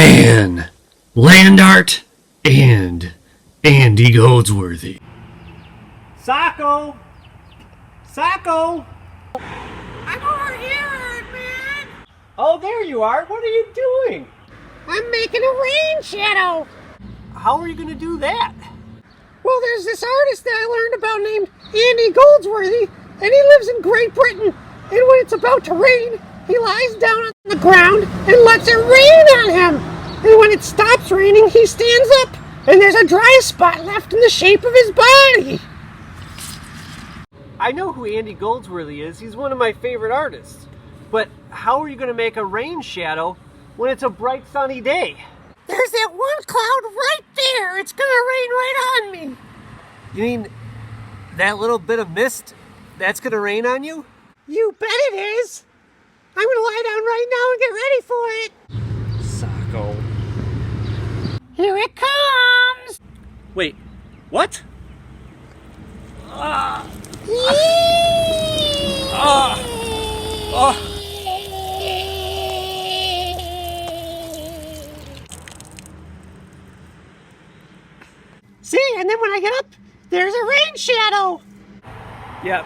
ARTMAN, Land Art, and Andy Goldsworthy. Socko! Socko! I'm over here, ARTMAN! Oh, there you are. What are you doing? I'm making a rain shadow! How are you going to do that? Well, there's this artist that I learned about named Andy Goldsworthy, and he lives in Great Britain. And when it's about to rain, he lies down on the ground and lets it rain on him. And when it stops raining, he stands up, and there's a dry spot left in the shape of his body. I know who Andy Goldsworthy is. He's one of my favorite artists. But how are you going to make a rain shadow when it's a bright sunny day? There's that one cloud right there. It's gonna rain right on me. You mean that little bit of mist, that's going to rain on you? You bet it is. I'm gonna lie down right now and get ready for it. Socko. Here it comes. Wait, what? See, and then when I get up, there's a rain shadow. Yeah,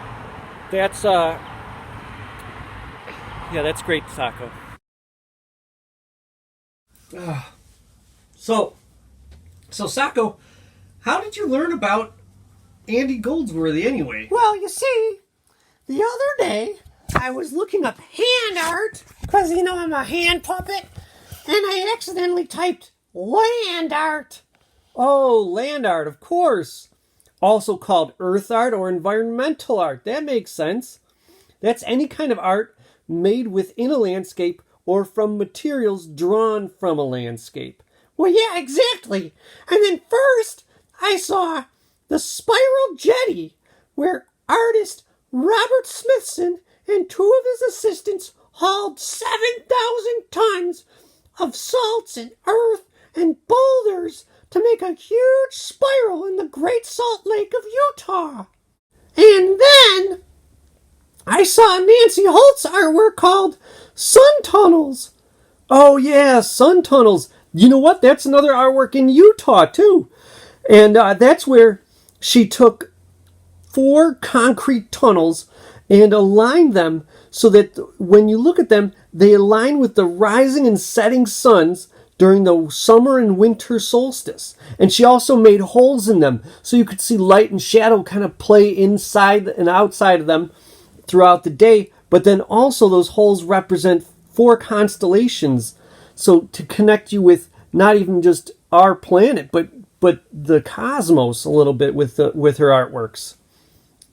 that's great, Socko. So Socko, how did you learn about Andy Goldsworthy anyway? Well, you see, the other day I was looking up hand art because I'm a hand puppet, and I accidentally typed land art. Oh, land art, of course. Also called earth art or environmental art. That makes sense. That's any kind of art made within a landscape or from materials drawn from a landscape. Well, yeah, exactly. And then first, I saw the Spiral Jetty, where artist Robert Smithson and two of his assistants hauled 7,000 tons of salts and earth and boulders to make a huge spiral in the Great Salt Lake of Utah. And then I saw Nancy Holt's artwork called Sun Tunnels. Oh yeah, sun tunnels. You know what? That's another artwork in Utah too. And that's where she took 4 concrete tunnels and aligned them so that when you look at them, they align with the rising and setting suns during the summer and winter solstice. And she also made holes in them so you could see light and shadow kind of play inside and outside of them throughout the day. But then also those holes represent 4 constellations, so to connect you with not even just our planet, but the cosmos a little bit with her artworks.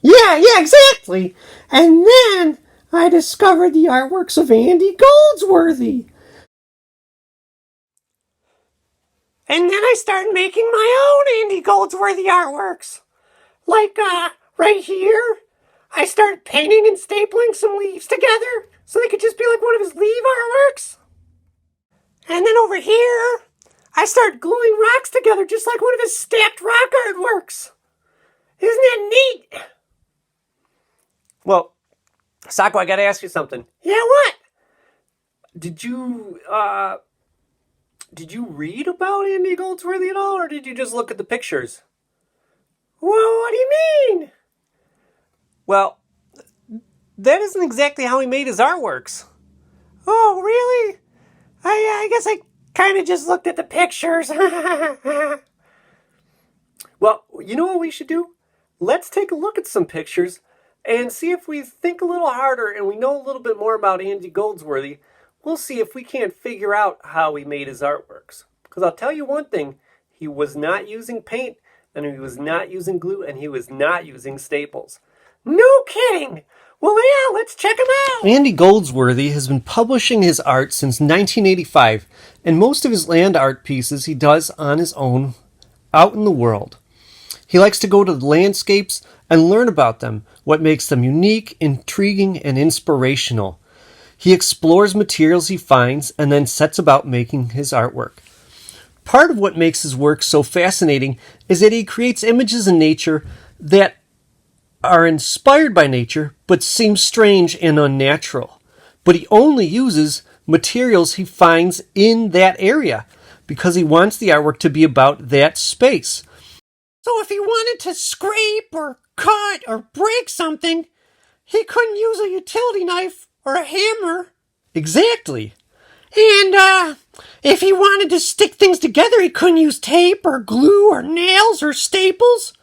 Yeah, exactly. And then I discovered the artworks of Andy Goldsworthy. And then I started making my own Andy Goldsworthy artworks. Like, right here, I started painting and stapling some leaves together so they could just be like one of his leaf artworks. And then over here, I started gluing rocks together just like one of his stacked rock artworks. Isn't that neat? Well, Socko, I gotta ask you something. Yeah, what? Did you read about Andy Goldsworthy at all, or did you just look at the pictures? Well, what do you mean? Well, that isn't exactly how he made his artworks. Oh, really? I guess I kind of just looked at the pictures. Well, you know what we should do? Let's take a look at some pictures and see if we think a little harder and we know a little bit more about Andy Goldsworthy. We'll see if we can't figure out how he made his artworks. Because I'll tell you one thing, he was not using paint, and he was not using glue, and he was not using staples. No kidding! Well, yeah, let's check him out! Andy Goldsworthy has been publishing his art since 1985, and most of his land art pieces he does on his own out in the world. He likes to go to the landscapes and learn about them, what makes them unique, intriguing, and inspirational. He explores materials he finds and then sets about making his artwork. Part of what makes his work so fascinating is that he creates images in nature that are inspired by nature but seem strange and unnatural. But he only uses materials he finds in that area because he wants the artwork to be about that space. So if he wanted to scrape or cut or break something, he couldn't use a utility knife or a hammer. Exactly. And if he wanted to stick things together, he couldn't use tape or glue or nails or staples.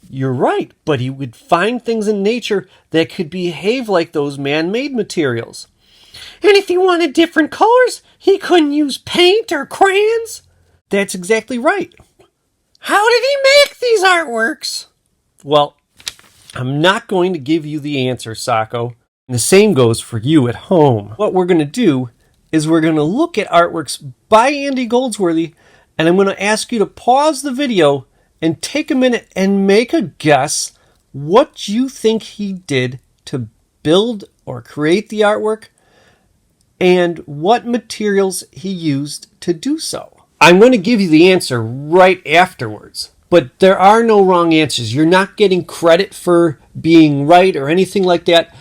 You're right, but he would find things in nature that could behave like those man-made materials. And if he wanted different colors, he couldn't use paint or crayons. That's exactly right. How did he make these artworks? Well, I'm not going to give you the answer, Socko. And the same goes for you at home. What we're going to do is we're going to look at artworks by Andy Goldsworthy, and I'm going to ask you to pause the video and take a minute and make a guess what you think he did to build or create the artwork and what materials he used to do so. I'm going to give you the answer right afterwards, but there are no wrong answers. You're not getting credit for being right or anything like that.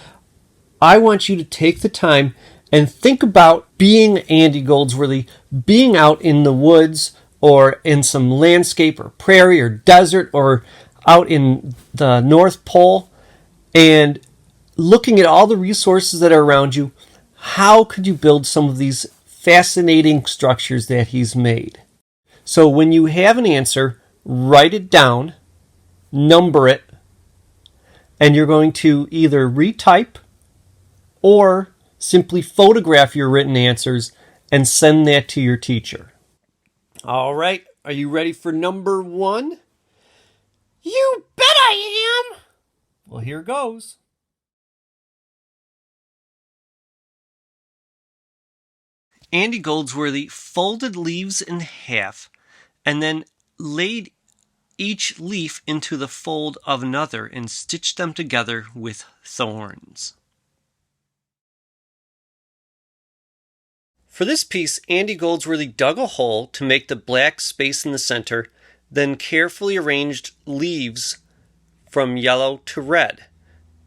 I want you to take the time and think about being Andy Goldsworthy, being out in the woods or in some landscape or prairie or desert or out in the North Pole and looking at all the resources that are around you. How could you build some of these fascinating structures that he's made? So when you have an answer, write it down, number it, and you're going to either retype or simply photograph your written answers and send that to your teacher. All right, are you ready for number 1? You bet I am! Well, here goes. Andy Goldsworthy folded leaves in half and then laid each leaf into the fold of another and stitched them together with thorns. For this piece, Andy Goldsworthy dug a hole to make the black space in the center, then carefully arranged leaves from yellow to red.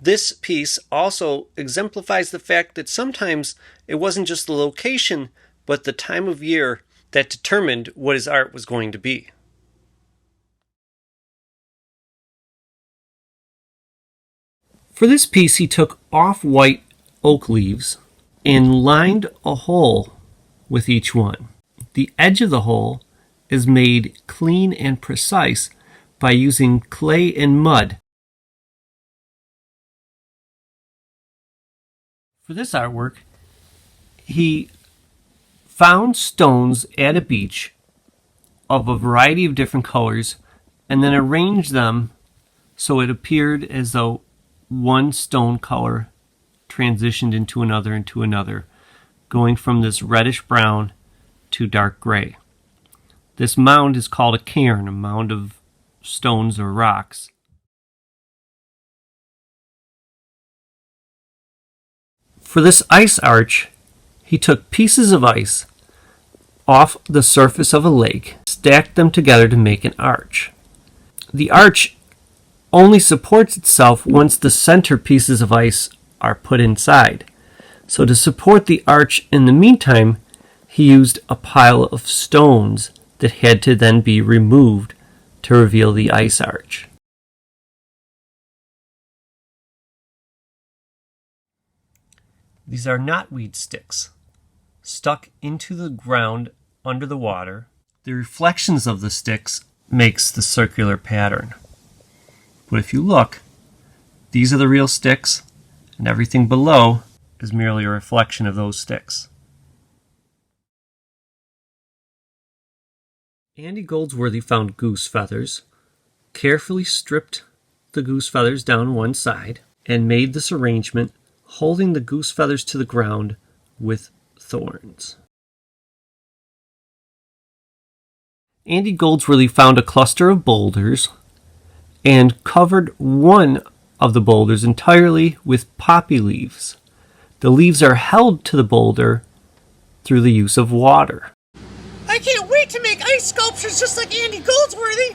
This piece also exemplifies the fact that sometimes it wasn't just the location, but the time of year that determined what his art was going to be. For this piece, he took off-white oak leaves and lined a hole with each one. The edge of the hole is made clean and precise by using clay and mud. For this artwork, he found stones at a beach of a variety of different colors and then arranged them so it appeared as though one stone color transitioned into another, going from this reddish brown to dark gray. This mound is called a cairn, a mound of stones or rocks. For this ice arch, he took pieces of ice off the surface of a lake, stacked them together to make an arch. The arch only supports itself once the center pieces of ice are put inside. So to support the arch in the meantime, he used a pile of stones that had to then be removed to reveal the ice arch. These are knotweed sticks stuck into the ground under the water. The reflections of the sticks makes the circular pattern. But if you look, these are the real sticks, and everything below is merely a reflection of those sticks. Andy Goldsworthy found goose feathers, carefully stripped the goose feathers down one side, and made this arrangement, holding the goose feathers to the ground with thorns. Andy Goldsworthy found a cluster of boulders and covered one of the boulders entirely with poppy leaves. The leaves are held to the boulder through the use of water. I can't wait to make ice sculptures just like Andy Goldsworthy.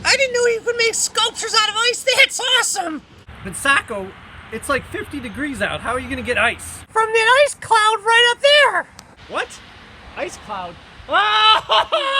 I didn't know he could make sculptures out of ice. That's awesome. But Socko, It's like 50 degrees out. How are you gonna get ice? From that ice cloud right up there. What? Ice cloud? Ah!